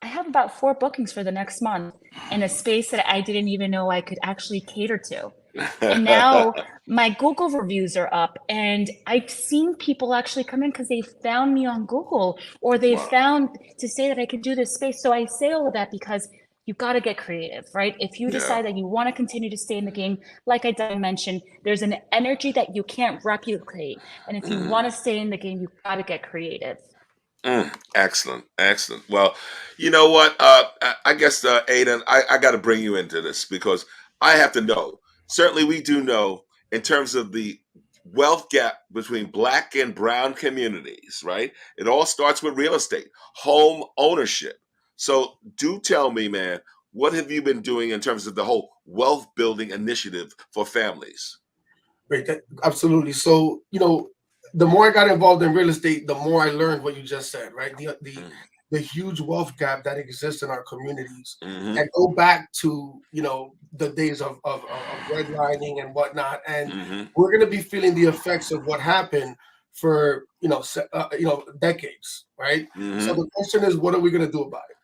I have about 4 bookings for the next month in a space that I didn't even know I could actually cater to. And now my Google reviews are up and I've seen people actually come in because they found me on Google or they found to say that I could do this space. So I say all of that because you got to get creative, right? If you decide that you want to continue to stay in the game, like I mentioned, there's an energy that you can't replicate. And if you want to stay in the game, you got to get creative. Excellent. Well, you know what? I guess, Adan, I got to bring you into this because I have to know. Certainly, we do know in terms of the wealth gap between Black and brown communities, right? It all starts with real estate, home ownership. So do tell me, man, what have you been doing in terms of the whole wealth building initiative for families? Great. Absolutely. So, the more I got involved in real estate, the more I learned what you just said, right? The the huge wealth gap that exists in our communities Mm-hmm. and go back to, the days of redlining and whatnot. And Mm-hmm. we're going to be feeling the effects of what happened for, decades, right? Mm-hmm. So the question is, what are we going to do about it?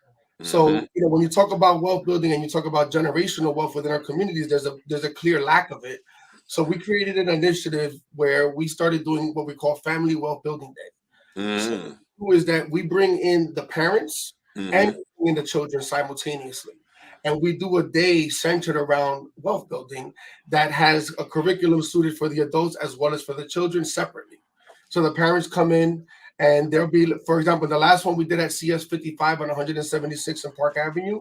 So, Mm-hmm. when you talk about wealth building and you talk about generational wealth within our communities, there's a clear lack of it. So we created an initiative where we started doing what we call Family Wealth Building Day. Mm-hmm. So what we do is that we bring in the parents Mm-hmm. and we bring in the children simultaneously. And we do a day centered around wealth building that has a curriculum suited for the adults as well as for the children separately. So the parents come in and there'll be, for example, the last one we did at CS 55 on 176 in Park Avenue.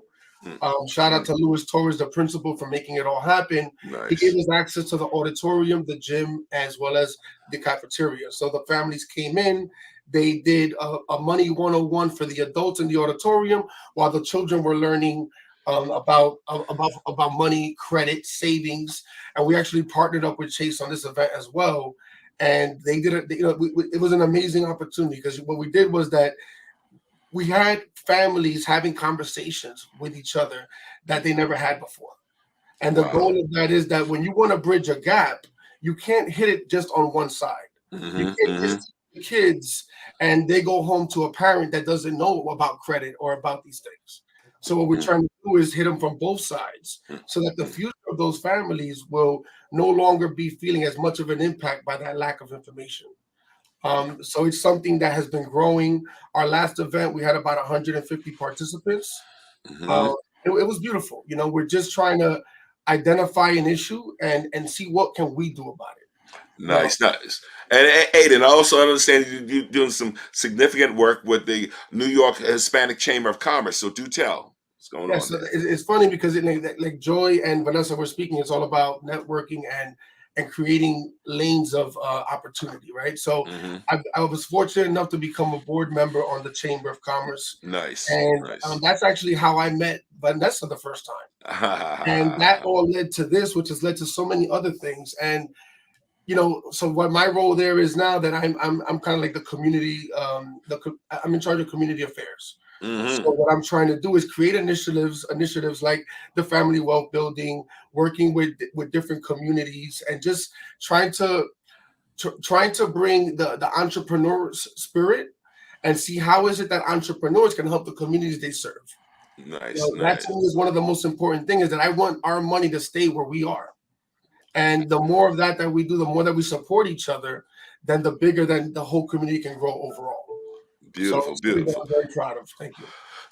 Shout out to Luis Torres, the principal, for making it all happen. Nice. He gave us access to the auditorium, the gym, as well as the cafeteria. So the families came in. They did a money 101 for the adults in the auditorium, while the children were learning about money, credit, savings, and we actually partnered up with Chase on this event as well. And they did it. It was an amazing opportunity because what we did was that we had families having conversations with each other that they never had before. And the goal of that is that when you want to bridge a gap, you can't hit it just on one side. Mm-hmm. You can't just teach the kids and they go home to a parent that doesn't know about credit or about these things. So what we're trying to do is hit them from both sides so that the future of those families will no longer be feeling as much of an impact by that lack of information. So it's something that has been growing. Our last event, we had about 150 participants. Mm-hmm. It was beautiful. We're just trying to identify an issue and see what can we do about it. Nice. And Adan, I also understand you're doing some significant work with the New York Hispanic Chamber of Commerce. So do tell what's going on. So it's funny because like Joy and Vanessa were speaking, it's all about networking and creating lanes of opportunity, right? So I was fortunate enough to become a board member on the Chamber of Commerce. Nice. And that's actually how I met Vanessa the first time. And that all led to this, which has led to so many other things. And so what my role there is now that I'm kind of like the community, I'm in charge of community affairs. So what I'm trying to do is create initiatives like the family wealth building, working with different communities, and just trying to bring the entrepreneur spirit and see how is it that entrepreneurs can help the communities they serve. Nice. That to me is one of the most important things, is that I want our money to stay where we are. And the more of that we do, the more that we support each other, then the bigger that the whole community can grow overall. Beautiful, So beautiful. I'm very proud of. Thank you.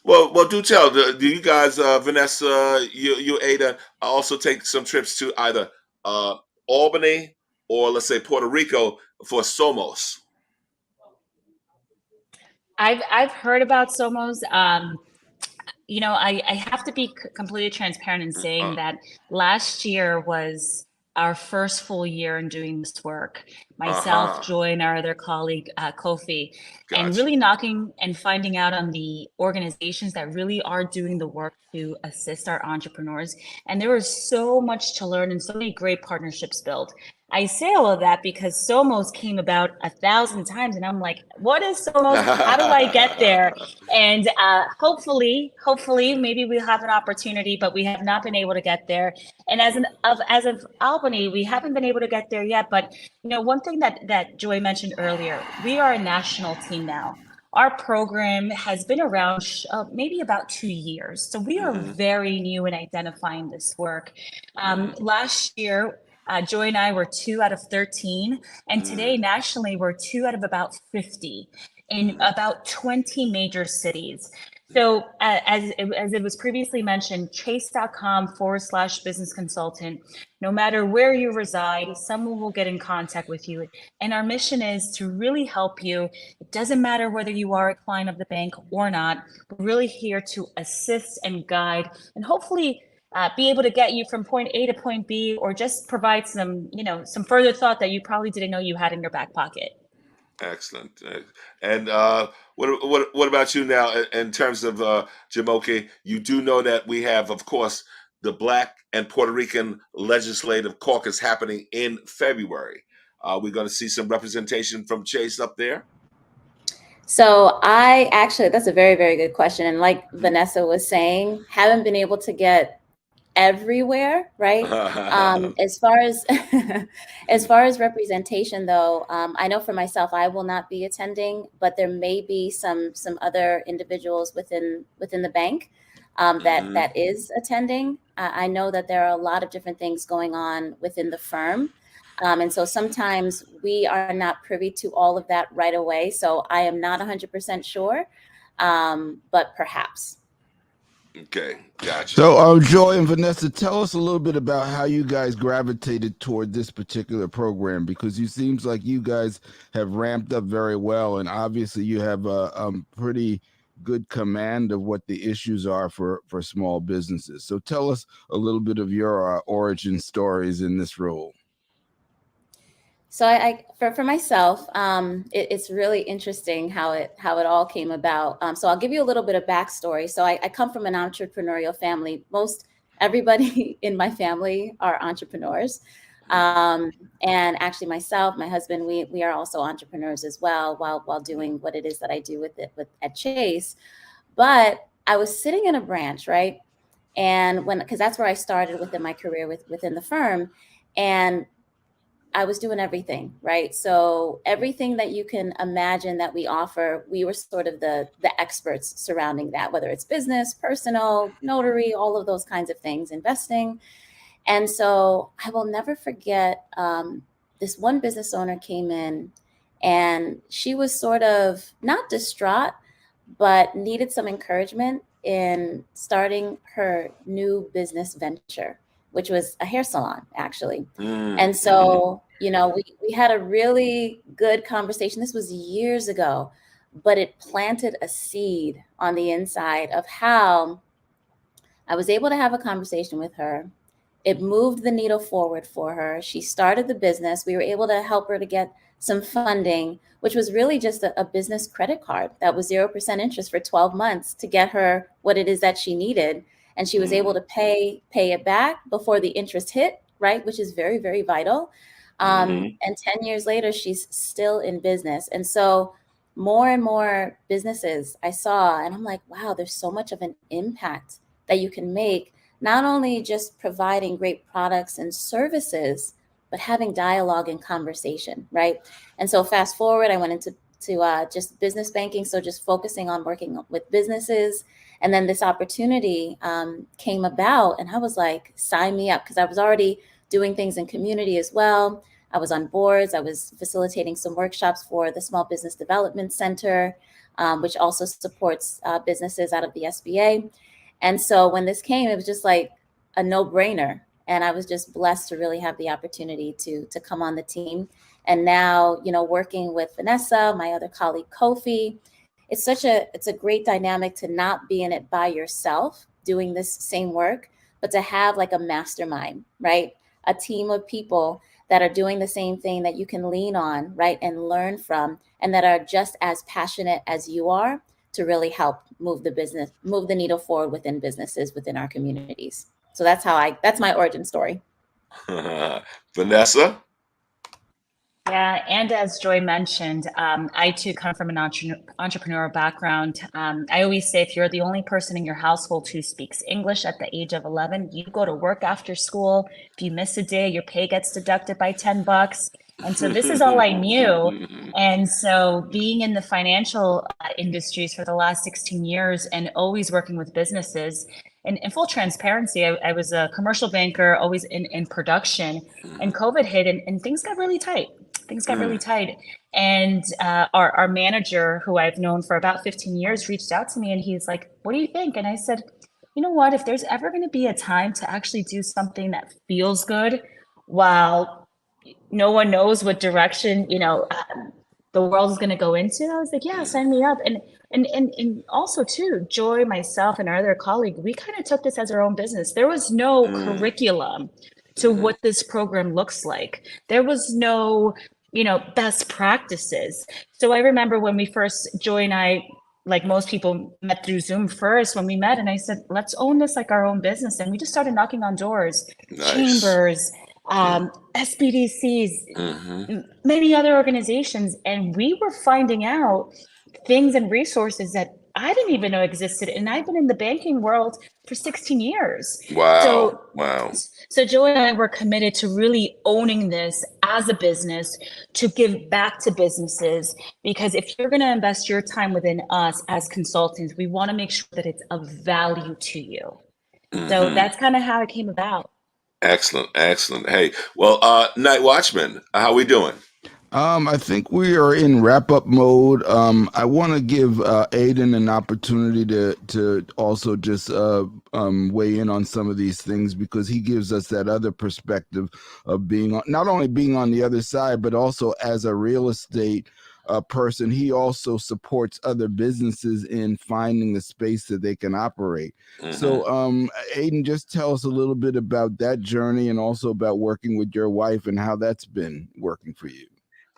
Well, do tell. Do you guys, Vanessa, you Ada, also take some trips to either Albany or let's say Puerto Rico for Somos? I've heard about Somos. I have to be completely transparent in saying that last year was our first full year in doing this work. Myself, Joy, and our other colleague, Kofi, and really knocking and finding out on the organizations that really are doing the work to assist our entrepreneurs. And there was so much to learn and so many great partnerships built. I say all of that because Somos came about 1,000 times, and I'm like, what is Somos? How do I get there? And hopefully, maybe we'll have an opportunity, but we have not been able to get there. And as of Albany, we haven't been able to get there yet. But one thing that Joy mentioned earlier, we are a national team now. Our program has been around maybe about 2 years, so we are very new in identifying this work. Last year, Joy and I were 2 out of 13, and today nationally we're 2 out of about 50 in about 20 major cities. So as it was previously mentioned, chase.com/business consultant, no matter where you reside, someone will get in contact with you. And our mission is to really help you. It doesn't matter whether you are a client of the bank or not. We're really here to assist and guide and hopefully be able to get you from point A to point B, or just provide some further thought that you probably didn't know you had in your back pocket. Excellent. And what about you now in terms of Jomoke? You do know that we have, of course, the Black and Puerto Rican Legislative Caucus happening in February. We're going to see some representation from Chase up there. So I actually, that's a very, very good question. And like Vanessa was saying, haven't been able to get everywhere, right? As far as as far as representation, though, I know for myself, I will not be attending, but there may be some other individuals within the bank that is attending. I know that there are a lot of different things going on within the firm. And so sometimes we are not privy to all of that right away. So I am not 100% sure, but perhaps. Okay, gotcha. So, Joy and Vanessa, tell us a little bit about how you guys gravitated toward this particular program, because it seems like you guys have ramped up very well, and obviously you have a pretty good command of what the issues are for small businesses. So, tell us a little bit of your origin stories in this role. So for myself, it's really interesting how it all came about. So I'll give you a little bit of backstory. So I come from an entrepreneurial family. Most everybody in my family are entrepreneurs, and actually myself, my husband, we are also entrepreneurs as well, while doing what it is that I do at Chase. But I was sitting in a branch, right, and because that's where I started within my career within the firm, and I was doing everything, right? So everything that you can imagine that we offer, we were sort of the experts surrounding that, whether it's business, personal, notary, all of those kinds of things, investing. And so I will never forget, this one business owner came in and she was sort of not distraught, but needed some encouragement in starting her new business venture, which was a hair salon, actually. And so, we had a really good conversation. This was years ago, but it planted a seed on the inside of how I was able to have a conversation with her. It moved the needle forward for her. She started the business. We were able to help her to get some funding, which was really just a business credit card that was 0% interest for 12 months to get her what it is that she needed. And she was able to pay it back before the interest hit, right? Which is very, very vital. And 10 years later, she's still in business. And so more and more businesses I saw, and I'm like, wow, there's so much of an impact that you can make, not only just providing great products and services, but having dialogue and conversation, right? And so fast forward, I went into just business banking. So just focusing on working with businesses. And then this opportunity came about, and I was like, sign me up, because I was already doing things in community as well. I was on boards. I was facilitating some workshops for the Small Business Development Center, which also supports businesses out of the SBA. And so when this came, it was just like a no-brainer. And I was just blessed to really have the opportunity to come on the team. And now, working with Vanessa, my other colleague, Kofi, it's a great dynamic to not be in it by yourself doing this same work, but to have like a mastermind, right? A team of people that are doing the same thing that you can lean on, right? And learn from, and that are just as passionate as you are to really help move the needle forward within businesses, within our communities. So that's my origin story. Vanessa? Yeah, and as Joy mentioned, I too come from an entrepreneur background. I always say, if you're the only person in your household who speaks English at the age of 11, you go to work after school. If you miss a day, your pay gets deducted by $10. And so this is all I knew. And so being in the financial industries for the last 16 years and always working with businesses, and in full transparency, I was a commercial banker, always in production, and COVID hit and things got really tight. And our manager, who I've known for about 15 years, reached out to me and he's like, what do you think? And I said, you know what, if there's ever going to be a time to actually do something that feels good while no one knows what direction, the world is going to go into, I was like, yeah, sign me up. And also too, Joy, myself, and our other colleague, we kind of took this as our own business. There was no curriculum to what this program looks like. There was no, best practices. So I remember when we first, Joy and I, like most people, met through Zoom first when we met, and I said, let's own this like our own business. And we just started knocking on doors, chambers, SBDCs, many other organizations. And we were finding out things and resources that I didn't even know existed. And I've been in the banking world for 16 years. Wow. So Joy and I were committed to really owning this as a business, to give back to businesses, because if you're going to invest your time within us as consultants, we want to make sure that it's of value to you. So that's kind of how it came about. Excellent. Hey, well, NightWatchman, how we doing? I think we are in wrap-up mode. I want to give Adan an opportunity to also just weigh in on some of these things, because he gives us that other perspective of being not only being on the other side, but also as a real estate person. He also supports other businesses in finding the space that they can operate. So, Adan, just tell us a little bit about that journey, and also about working with your wife and how that's been working for you.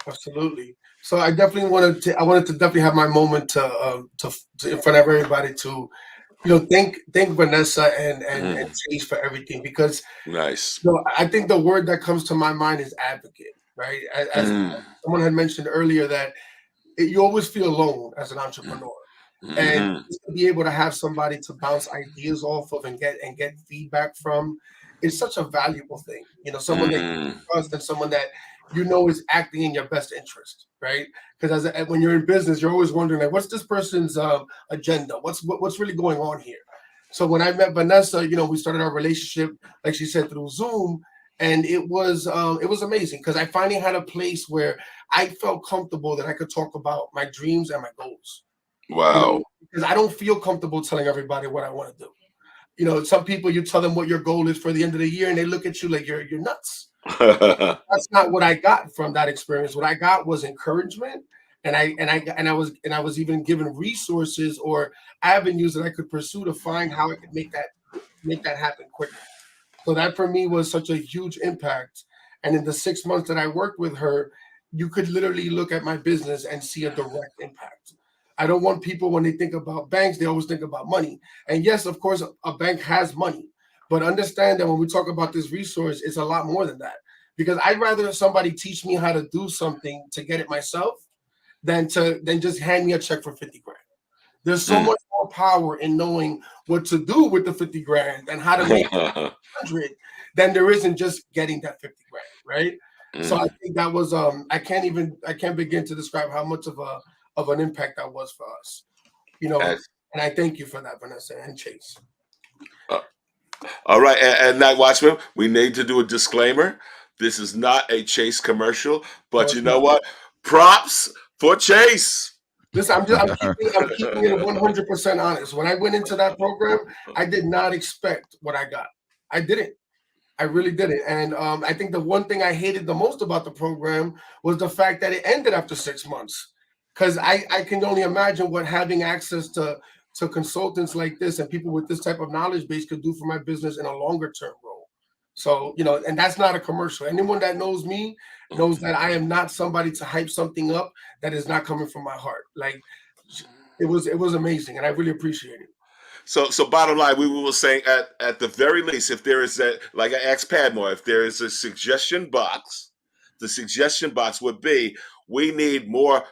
Absolutely. So I definitely wanted to definitely have my moment to in front of everybody to, thank Vanessa and Chase for everything, because nice. I think the word that comes to my mind is advocate, right? As someone had mentioned earlier, that you always feel alone as an entrepreneur, and just to be able to have somebody to bounce ideas off of and get feedback from is such a valuable thing. Someone that you trust, and someone that is acting in your best interest, right? Because when you're in business, you're always wondering, like, what's this person's agenda? What's really going on here? So when I met Vanessa, we started our relationship, like she said, through Zoom, and it was amazing, because I finally had a place where I felt comfortable that I could talk about my dreams and my goals. Wow. Because I don't feel comfortable telling everybody what I want to do. Some people, you tell them what your goal is for the end of the year, and they look at you like you're nuts. That's not what I got from that experience. What I got was encouragement, and I was even given resources or avenues that I could pursue to find how I could make that happen quicker. So that for me was such a huge impact. And in the 6 months that I worked with her, you could literally look at my business and see a direct impact. I don't want people, when they think about banks, they always think about money. And yes, of course, a bank has money. But understand that when we talk about this resource, it's a lot more than that. Because I'd rather somebody teach me how to do something to get it myself than just hand me a check for 50 grand. There's so much more power in knowing what to do with the 50 grand and how to make 100 than there isn't just getting that 50 grand, right? So I think that was I can't begin to describe how much of an impact that was for us. And I thank you for that, Vanessa and Chase. All right, and NightWatchman, we need to do a disclaimer. This is not a Chase commercial, but you know what? Props for Chase. Listen, I'm keeping it 100% honest. When I went into that program, I did not expect what I got. I didn't. I really didn't. And I think the one thing I hated the most about the program was the fact that it ended after 6 months. Because I can only imagine what having access to consultants like this and people with this type of knowledge base could do for my business in a longer term role. So, and that's not a commercial. Anyone that knows me knows that I am not somebody to hype something up that is not coming from my heart. Like, it was amazing, and I really appreciate it. So bottom line, we were saying at the very least, if there is like I asked Padmore, if there is a suggestion box, the suggestion box would be, we need more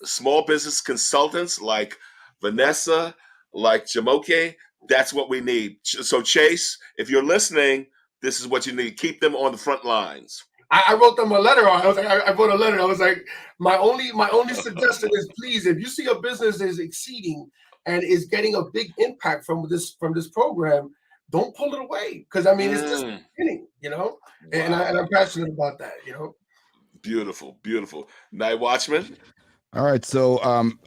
small business consultants like Vanessa, like Jomoke. That's what we need. So Chase, if you're listening, this is what you need. Keep them on the front lines. I wrote them a letter. I wrote a letter. I was like, my only suggestion is, please, if you see a business is exceeding and is getting a big impact from this program, don't pull it away, because it's just beginning, Wow. And I'm passionate about that, Beautiful. NightWatchman. All right, so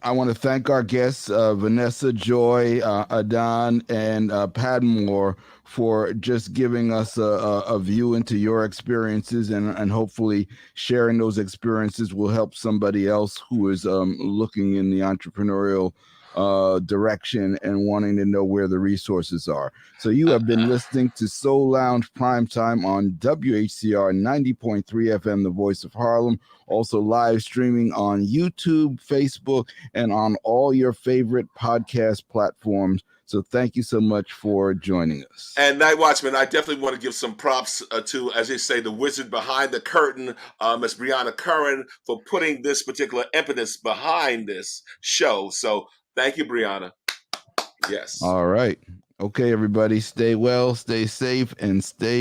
I want to thank our guests, Vanessa, Joy, Adan, and Padmore, for just giving us a view into your experiences, and hopefully sharing those experiences will help somebody else who is looking in the entrepreneurial direction and wanting to know where the resources are. So you have been listening to Soul Lounge Primetime on WHCR 90.3 FM, the voice of Harlem. Also live streaming on YouTube, Facebook, and on all your favorite podcast platforms. So thank you so much for joining us. And Night Watchman, I definitely want to give some props to, as they say, the wizard behind the curtain, Miss Brianna Curran, for putting this particular impetus behind this show. So thank you, Brianna. Yes. All right. Okay, everybody, stay well, stay safe, and stay